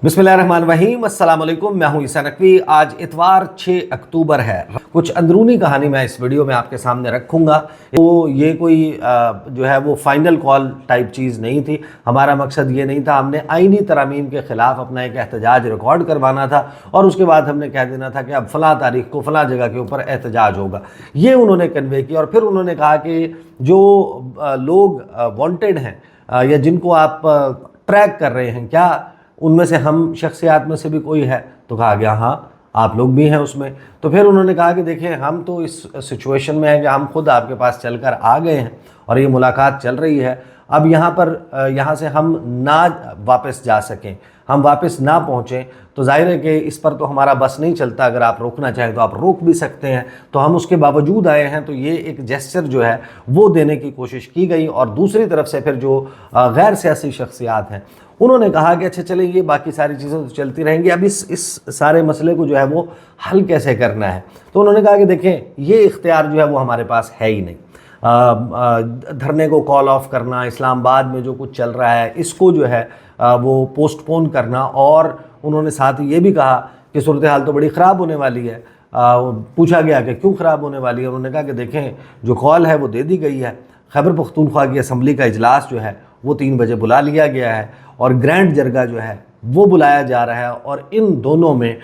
बिस्मिल्लाहिर्रहमानिर्रहीम, अस्सलाम वालेकुम। मैं हूं ईसा नकवी। आज इतवार 6 अक्टूबर है। कुछ अंदरूनी कहानी मैं इस वीडियो में आपके सामने रखूंगा। तो ये कोई जो है वो फाइनल कॉल टाइप चीज़ नहीं थी। हमारा मकसद ये नहीं था, हमने आईनी तरामीम के ख़िलाफ़ अपना एक एहतजाज रिकॉर्ड करवाना था और उसके बाद हमने कह देना था कि अब फ़लाँ तारीख को फ़लाँ जगह के ऊपर एहतजाज होगा। ये उन्होंने कन्वे किया और फिर उन्होंने कहा कि जो लोग वांटेड हैं या जिनको आप ट्रैक कर रहे हैं, क्या उनमें से हम शख्सियात में से भी कोई है? तो कहा गया हाँ, आप लोग भी हैं उसमें। तो फिर उन्होंने कहा कि देखिए, हम तो इस सिचुएशन में हैं कि हम खुद आपके पास चलकर आ गए हैं और ये मुलाकात चल रही है। अब यहाँ से हम ना वापस जा सकें, हम वापस ना पहुँचें तो जाहिर है कि इस पर तो हमारा बस नहीं चलता। अगर आप रोकना चाहें तो आप रोक भी सकते हैं। तो हम उसके बावजूद आए हैं। तो ये एक जेस्चर जो है वो देने की कोशिश की गई। और दूसरी तरफ से फिर जो गैर सियासी शख्सियात हैं उन्होंने कहा कि अच्छा चलें, ये बाकी सारी चीज़ें तो चलती रहेंगी, अब इस सारे मसले को जो है वो हल कैसे करना है। तो उन्होंने कहा कि देखें, ये इख्तियार जो है वो हमारे पास है ही नहीं। धरने को कॉल ऑफ करना, इस्लामाबाद में जो कुछ चल रहा है इसको जो है वो पोस्टपोन करना, और उन्होंने साथ ही ये भी कहा कि सूरत हाल तो बड़ी ख़राब होने वाली है। पूछा गया कि क्यों ख़राब होने वाली है। उन्होंने कहा कि देखें, जो कॉल है वो दे दी गई है। खैबर पख्तूनख्वा की असम्बली का इजलास जो है वो 3 बजे बुला लिया गया है और ग्रैंड जरगा जो है वो बुलाया जा रहा है। और इन दोनों में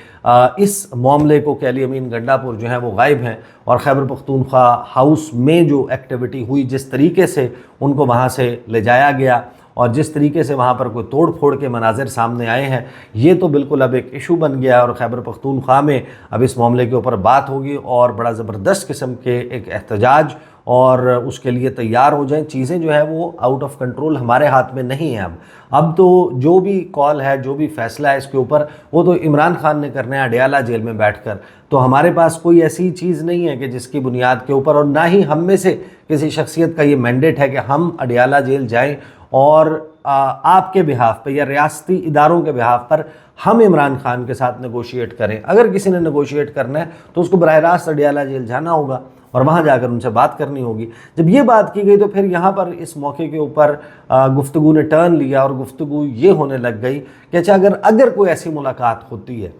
इस मामले को के अली अमीन गंडापुर जो है वो गायब हैं। और खैबर पख्तूनख्वा हाउस में जो एक्टिविटी हुई, जिस तरीके से उनको वहाँ से ले जाया गया और जिस तरीके से वहाँ पर कोई तोड़ फोड़ के मनाजिर सामने आए हैं, ये तो बिल्कुल अब एक इशू बन गया। और खैबर पख्तूनख्वा में अब इस मामले के ऊपर बात होगी और बड़ा ज़बरदस्त किस्म के एक एहतजाज और उसके लिए तैयार हो जाएं। चीज़ें जो है वो आउट ऑफ कंट्रोल हमारे हाथ में नहीं है। अब तो जो भी कॉल है, जो भी फ़ैसला है इसके ऊपर, वो तो इमरान खान ने करना है अडियाला जेल में बैठकर। तो हमारे पास कोई ऐसी चीज़ नहीं है कि जिसकी बुनियाद के ऊपर, और ना ही हम में से किसी शख्सियत का ये मैंडेट है कि हम अडियाला जेल जाएँ और आपके बिहाफ पे या रियासती इदारों के बिहाफ पर हम इमरान खान के साथ नेगोशिएट करें। अगर किसी ने नेगोशिएट करना है तो उसको बराह रास्त अडियाला जेल जाना होगा और वहाँ जाकर उनसे बात करनी होगी। जब ये बात की गई तो फिर यहाँ पर इस मौके के ऊपर गुफ्तगू ने टर्न लिया और गुफ्तगू ये होने लग गई कि अच्छा, अगर कोई ऐसी मुलाकात होती है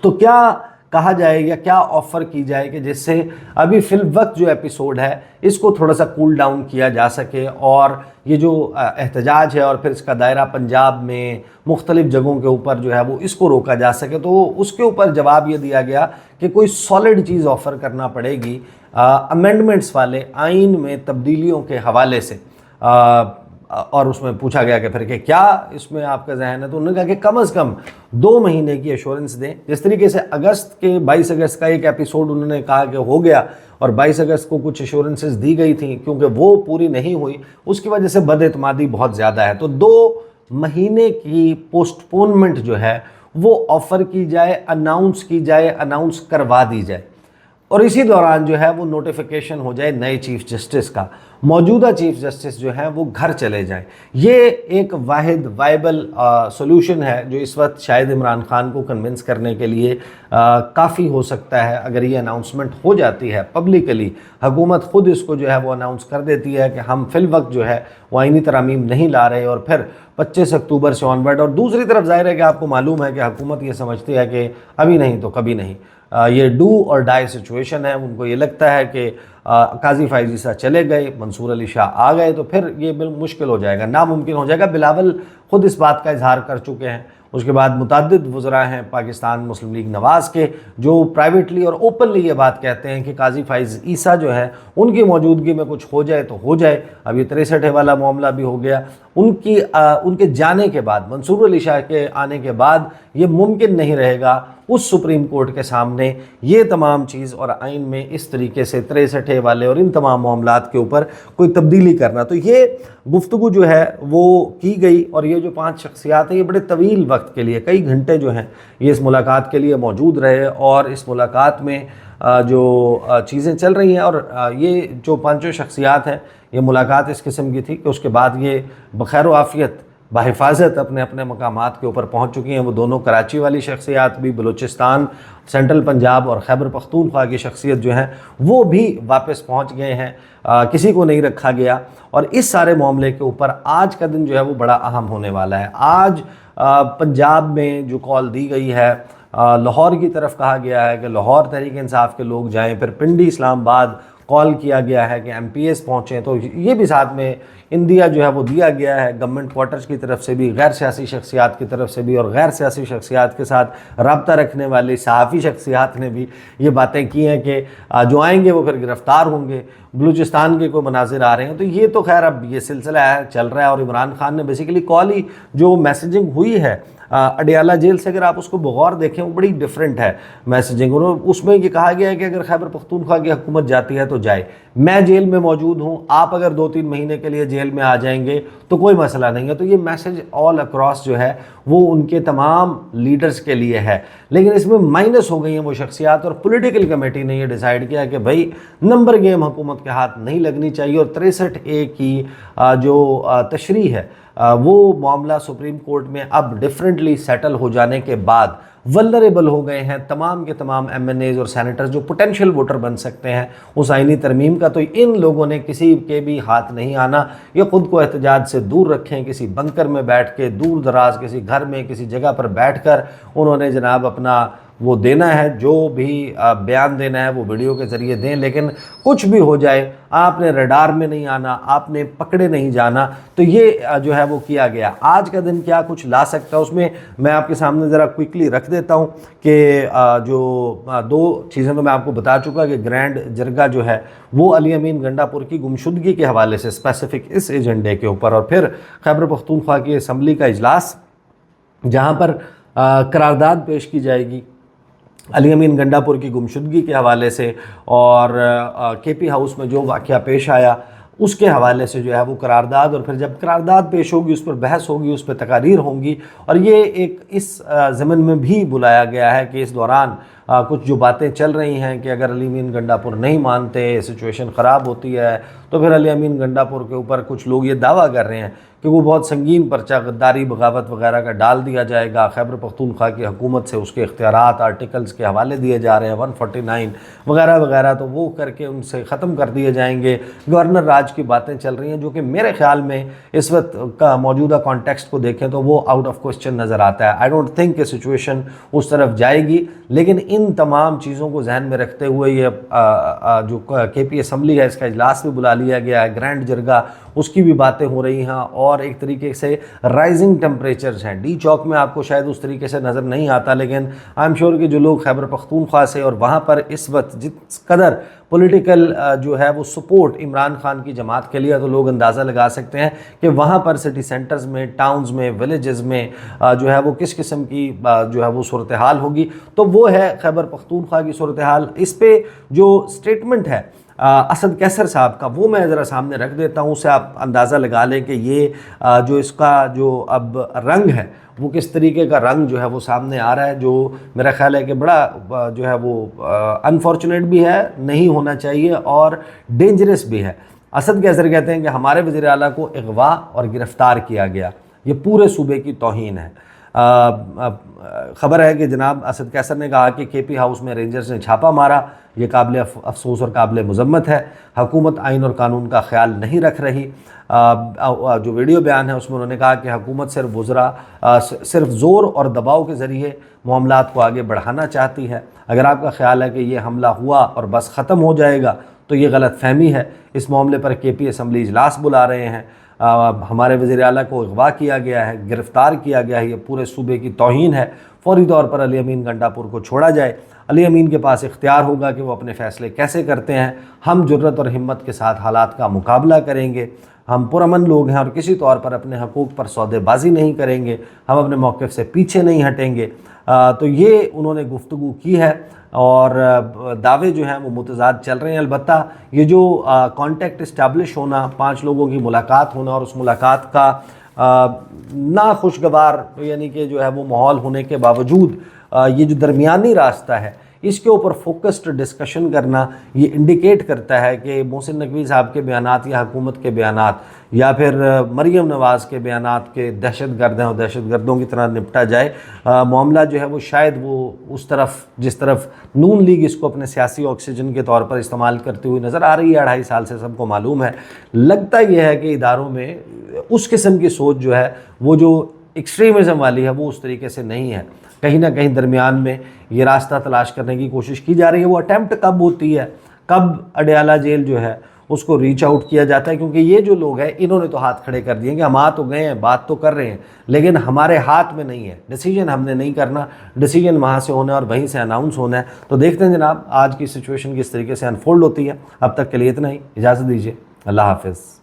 तो क्या कहा जाए या क्या ऑफ़र की जाए कि जिससे अभी फ़िल वक्त जो एपिसोड है इसको थोड़ा सा कूल डाउन किया जा सके और ये जो एहतजाज है और फिर इसका दायरा पंजाब में मुख्तलिफ़ जगहों के ऊपर जो है वो इसको रोका जा सके। तो उसके ऊपर जवाब ये दिया गया कि कोई सॉलिड चीज़ ऑफ़र करना पड़ेगी अमेंडमेंट्स वाले आइन में तब्दीलियों के हवाले से। और उसमें पूछा गया कि फिर कि क्या इसमें आपका जहन है। तो उन्होंने कहा कि कम से कम 2 महीने की एश्योरेंस दें। जिस तरीके से 22 अगस्त का एक एपिसोड उन्होंने कहा कि हो गया और 22 अगस्त को कुछ एश्योरेंसेस दी गई थी, क्योंकि वो पूरी नहीं हुई, उसकी वजह से बदएतमादी बहुत ज़्यादा है। तो 2 महीने की पोस्टपोनमेंट जो है वो ऑफ़र की जाए, अनाउंस की जाए, अनाउंस करवा दी जाए और इसी दौरान जो है वो नोटिफिकेशन हो जाए नए चीफ़ जस्टिस का। मौजूदा चीफ़ जस्टिस जो हैं वो घर चले जाएं। ये एक वाहिद वाइबल सॉल्यूशन है जो इस वक्त शायद इमरान खान को कन्विंस करने के लिए काफ़ी हो सकता है। अगर ये अनाउंसमेंट हो जाती है पब्लिकली, हुकूमत ख़ुद इसको जो है वो अनाउंस कर देती है कि हम फ़िल वक्त जो है वो आईनी तरामीम नहीं ला रहे और फिर 25 अक्टूबर से ऑनवर्ड। और दूसरी तरफ ज़ाहिर है कि आपको मालूम है कि हुकूमत ये समझती है कि अभी नहीं तो कभी नहीं, ये डू और डाई सिचुएशन है। उनको ये लगता है कि काजी फायज़ ईसा चले गए, मंसूर अली शाह आ गए तो फिर ये मुश्किल हो जाएगा, नामुमकिन हो जाएगा। बिलावल ख़ुद इस बात का इजहार कर चुके हैं। उसके बाद मुतअद्दिद वज़रा हैं पाकिस्तान मुस्लिम लीग नवाज़ के, जो प्राइवेटली और ओपनली ये बात कहते हैं कि काजी फायज़ ईसा जो है उनकी मौजूदगी में कुछ हो जाए तो हो जाए। अब ये 63 वाला मामला भी हो गया। उनके जाने के बाद, मंसूर अली शाह के आने के बाद ये मुमकिन नहीं रहेगा उस सुप्रीम कोर्ट के सामने ये तमाम चीज़ और आइन में इस तरीके से 63 वाले और इन तमाम मामलात के ऊपर कोई तब्दीली करना। तो ये गुफ्तगू जो है वो की गई और ये जो 5 शख्सियात हैं ये बड़े तवील वक्त के लिए, कई घंटे जो हैं ये इस मुलाकात के लिए मौजूद रहे और इस मुलाकात में जो चीज़ें चल रही हैं और ये जो 5 शख्सियात हैं, ये मुलाकात इस किस्म की थी कि उसके बाद ये बखैर आफ़ियत बाहिफाजत अपने अपने मकामात के ऊपर पहुँच चुकी हैं। वो दोनों कराची वाली शख्सियात भी, बलूचिस्तान, सेंट्रल पंजाब और खैबर पख्तूनख्वा की शख्सियत जो हैं वो भी वापस पहुँच गए हैं। किसी को नहीं रखा गया। और इस सारे मामले के ऊपर आज का दिन जो है वो बड़ा अहम होने वाला है। आज पंजाब में जो कॉल दी गई है, लाहौर की तरफ कहा गया है कि लाहौर तहरीक इंसाफ के लोग जाएं, फिर पिंडी इस्लामाबाद कॉल किया गया है कि MPs पहुँचें। तो ये भी साथ में इंडिया जो है वो दिया गया है गवर्नमेंट क्वार्टर्स की तरफ से भी, गैर सियासी शख्सियात की तरफ से भी, और गैर सियासी शख्सियात के साथ रब्ता रखने वाली सहाफ़ी शख्सियात ने भी ये बातें की हैं कि जो आएंगे वो फिर गिरफ़्तार होंगे। बलूचिस्तान के कोई मनाजिर आ रहे हैं। तो ये तो खैर अब ये सिलसिला है, चल रहा है। और इमरान खान ने बेसिकली कॉल ही जो मैसेजिंग हुई है अडियाला जेल से, अगर आप उसको बगौर देखें, वो बड़ी डिफरेंट है मैसेजिंग। उसमें ये कहा गया है कि अगर खैबर पख्तूनख्वा की हुकूमत जाती है तो जाए, मैं जेल में मौजूद हूँ, आप अगर 2-3 महीने के लिए जेल में आ जाएंगे तो कोई मसला नहीं है। तो ये मैसेज ऑल अक्रॉस जो है वो उनके तमाम लीडर्स के लिए है। लेकिन इसमें माइनस हो गई हैं वो शख्सियात, और पॉलिटिकल कमेटी ने ये डिसाइड किया कि भाई नंबर गेम हुकूमत के हाथ नहीं लगनी चाहिए। और 63A की जो तशरीह है वो मामला सुप्रीम कोर्ट में अब डिफरेंटली सेटल हो जाने के बाद वल्नरेबल हो गए हैं तमाम के तमाम MNAs और सेनेटर्स जो पोटेंशियल वोटर बन सकते हैं उस आइनी तरमीम का। तो इन लोगों ने किसी के भी हाथ नहीं आना, ये ख़ुद को एहतजाज से दूर रखें। किसी बंकर में बैठ के, दूर दराज किसी घर में किसी जगह पर बैठ कर उन्होंने जनाब अपना वो देना है, जो भी बयान देना है वो वीडियो के ज़रिए दें। लेकिन कुछ भी हो जाए, आपने रडार में नहीं आना, आपने पकड़े नहीं जाना। तो ये जो है वो किया गया। आज का दिन क्या कुछ ला सकता है उसमें मैं आपके सामने ज़रा क्विकली रख देता हूँ कि जो 2 चीज़ें तो मैं आपको बता चुका कि ग्रैंड जरगा जो है वो अली अमीन गंडापुर की गुमशुदगी के हवाले से स्पेसिफिक इस एजेंडे के ऊपर, और फिर खैबर पख्तूनख्वा की असम्बली का इजलास जहाँ पर करारदाद पेश की जाएगी अली अमीन गंडापुर की गुमशुदगी के हवाले से, और KP हाउस में जो वाक़या पेश आया उसके हवाले से जो है वो करारदाद। और फिर जब करारदाद पेश होगी उस पर बहस होगी, उस पर तकारीर होंगी। और ये एक इस ज़मन में भी बुलाया गया है कि इस दौरान कुछ जो बातें चल रही हैं कि अगर अली अमीन गंडापुर नहीं मानते, सिचुएशन ख़राब होती है, तो फिर अली अमीन गंडापुर के ऊपर कुछ लोग ये दावा कर रहे हैं कि वो बहुत संगीन पर्चा गद्दारी बगावत वगैरह का डाल दिया जाएगा। खैबर पख्तूनख्वा की हुकूमत से उसके इख्तियारात आर्टिकल्स के हवाले दिए जा रहे हैं 149 वगैरह वगैरह, तो वो करके उनसे ख़त्म कर दिए जाएंगे। गवर्नर राज की बातें चल रही हैं जो कि मेरे ख़्याल में इस वक्त का मौजूदा कॉन्टेक्स्ट को देखें तो वो आउट ऑफ क्वेश्चन नज़र आता है। आई डोंट थिंक कि सिचुएशन उस तरफ जाएगी। लेकिन इन तमाम चीज़ों को जहन में रखते हुए ये जो KP असम्बली है इसका इजलास भी बुला लिया गया है। ग्रैंड जरगा उसकी भी बातें हो रही हैं, और एक तरीके से राइजिंग टेम्परेचर्स हैं। डी चौक में आपको शायद उस तरीके से नज़र नहीं आता, लेकिन आई एम श्योर कि जो लोग खैबर पख्तूनख्वा से और वहाँ पर इस वक्त जिस कदर पॉलिटिकल जो है वो सपोर्ट इमरान खान की जमात के लिए, तो लोग अंदाज़ा लगा सकते हैं कि वहाँ पर सिटी सेंटर्स में, टाउन्स में, विलेजेस में जो है वो किस किस्म की जो है वो सूरत हाल होगी। तो वो है खैबर पख्तूनख्वा की सूरत हाल। इस पर जो स्टेटमेंट है असद कैसर साहब का वो मैं ज़रा सामने रख देता हूँ, उससे आप अंदाज़ा लगा लें कि ये जो इसका जो अब रंग है वो किस तरीके का रंग जो है वो सामने आ रहा है, जो मेरा ख्याल है कि बड़ा जो है वो अनफॉर्चुनेट भी है, नहीं होना चाहिए, और डेंजरस भी है। असद कैसर कहते हैं कि हमारे वज़ीर आला को अगवा और गिरफ़्तार किया गया, ये पूरे सूबे की तौहीन है। ख़बर है कि जनाब असद कैसर ने कहा कि KP हाउस में रेंजर्स ने छापा मारा, ये काबिल अफसोस और काबिल मज़म्मत है। हुकूमत आइन और कानून का ख्याल नहीं रख रही। जो वीडियो बयान है उसमें उन्होंने कहा कि हुकूमत सिर्फ वज़रा सिर्फ ज़ोर और दबाव के ज़रिए मामलात को आगे बढ़ाना चाहती है। अगर आपका ख्याल है कि ये हमला हुआ और बस ख़त्म हो जाएगा तो ये गलत फहमी है। इस मामले पर KP असम्बली इजलास बुला रहे हैं। हमारे वज़ीर आला को अगवा किया गया है, गिरफ़्तार किया गया है, ये पूरे सूबे की तौहीन है। फ़ौरी तौर पर अली अमीन गंडापुर को छोड़ा जाए। अली अमीन के पास इख्तियार होगा कि वो अपने फ़ैसले कैसे करते हैं। हम जुर्रत और हिम्मत के साथ हालात का मुकाबला करेंगे। हम पुरअमन लोग हैं और किसी तौर पर अपने हकूक़ पर सौदेबाजी नहीं करेंगे। हम अपने मौक़िफ़ से पीछे नहीं हटेंगे। तो ये उन्होंने गुफ्तगू की है, और दावे जो हैं वो मुतज़ाद चल रहे हैं। अलबत्ता ये जो कॉन्टेक्ट इस्टेब्लिश होना, 5 लोगों की मुलाकात होना और उस मुलाकात का नाखुशगवार यानी कि जो है वो माहौल होने के बावजूद ये जो दरमियानी रास्ता है اس کے اوپر فوکسڈ ڈسکشن کرنا یہ انڈیکیٹ کرتا ہے کہ محسن نقوی صاحب کے بیانات یا حکومت کے بیانات یا پھر مریم نواز کے بیانات کے دہشت گرد ہیں اور دہشت گردوں کی طرح نپٹا جائے۔ معاملہ جو ہے وہ شاید وہ اس طرف جس طرف نون لیگ اس کو اپنے سیاسی آکسیجن کے طور پر استعمال کرتے ہوئی نظر آ رہی ہے 2.5 سال سے، سب کو معلوم ہے، لگتا یہ ہے کہ اداروں میں اس قسم کی سوچ جو ہے وہ جو ایکسٹریمزم والی ہے وہ اس طریقے سے نہیں ہے۔ کہیں نہ کہیں درمیان میں یہ راستہ تلاش کرنے کی کوشش کی جا رہی ہے۔ وہ اٹیمپٹ کب ہوتی ہے، کب اڈیالہ جیل جو ہے اس کو ریچ آؤٹ کیا جاتا ہے، کیونکہ یہ جو لوگ ہیں انہوں نے تو ہاتھ کھڑے کر دیے کہ ہم آ تو گئے ہیں، بات تو کر رہے ہیں، لیکن ہمارے ہاتھ میں نہیں ہے، ڈیسیجن ہم نے نہیں کرنا، ڈیسیجن وہاں سے ہونا ہے اور وہیں سے اناؤنس ہونا ہے۔ تو دیکھتے ہیں جناب آج کی سچویشن کس طریقے سے انفولڈ ہوتی ہے۔ اب تک کے لیے اتنا ہی، اجازت دیجیے، اللہ حافظ۔